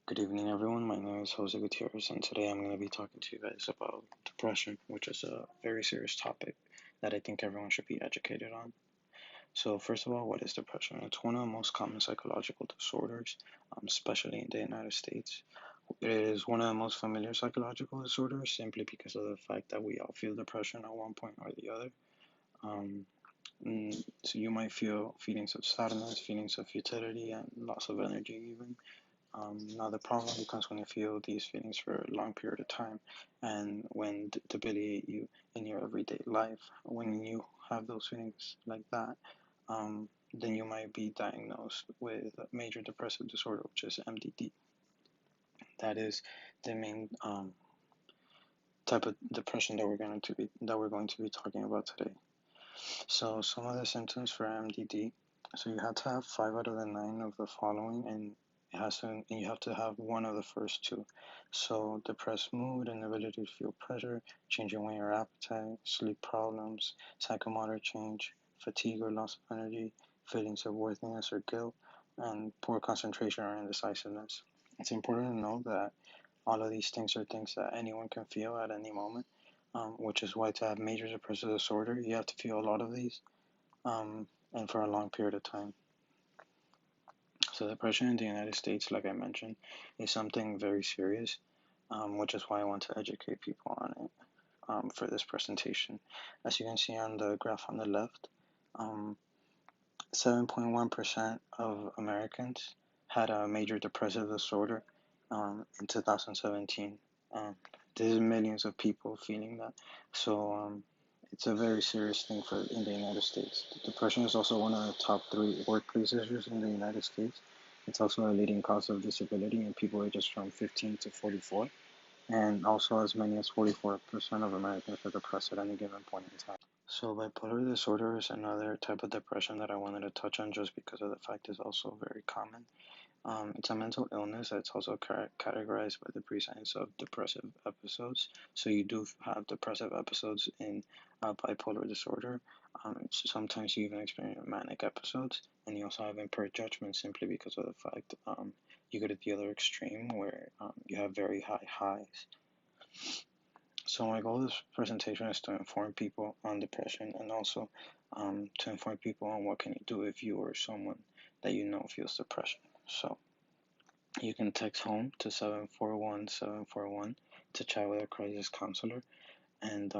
Good evening, everyone. My name is Jose Gutierrez, and today I'm going to be talking to you guys about depression, which is a very serious topic that I think everyone should be educated on. So, first of all, what is depression? It's one of the most common psychological disorders, especially in the United States. It is one of the most familiar psychological disorders simply because of the fact that we all feel depression at one point or the other. Um, so, you might feel feelings of sadness, feelings of futility, and loss of energy, even. Now the problem becomes when you feel these feelings for a long period of time, and when debilitate you in your everyday life. When you have those feelings like that, then you might be diagnosed with major depressive disorder, which is MDD. That is the main type of depression that we're going to be talking about today. So some of the symptoms for MDD. So you have to have 5 out of the 9 of the following, and you have to have one of the first two. So depressed mood, inability to feel pressure, change in weight or appetite, sleep problems, psychomotor change, fatigue or loss of energy, feelings of worthiness or guilt, and poor concentration or indecisiveness. It's important to know that all of these things are things that anyone can feel at any moment, which is why to have major depressive disorder, you have to feel a lot of these, and for a long period of time. So depression in the United States, like I mentioned, is something very serious, which is why I want to educate people on it for this presentation. As you can see on the graph on the left, 7.1% of Americans had a major depressive disorder in 2017. Um, there's millions of people feeling that. So it's a very serious thing for in the United States. Depression is also one of the top 3 workplace issues in the United States. It's also a leading cause of disability in people ages from 15 to 44, and also as many as 44% of Americans are depressed at any given point in time. So bipolar disorder is another type of depression that I wanted to touch on just because of the fact it's also very common. It's a mental illness that's also categorized by the presence of depressive episodes. So you do have depressive episodes in bipolar disorder. Sometimes you even experience manic episodes, and you also have impaired judgment simply because of the fact you go to the other extreme where you have very high highs. So my goal of this presentation is to inform people on depression, and also to inform people on what can you do if you or someone that you know feels depression. So you can text home to 741-741 to chat with a crisis counselor, and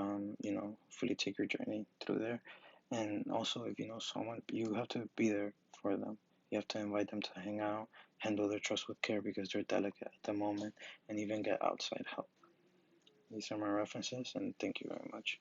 fully take your journey through there. And also, if you know someone, you have to be there for them. You have to invite them to hang out, handle their trust with care because they're delicate at the moment, and even get outside help. These are my references, and thank you very much.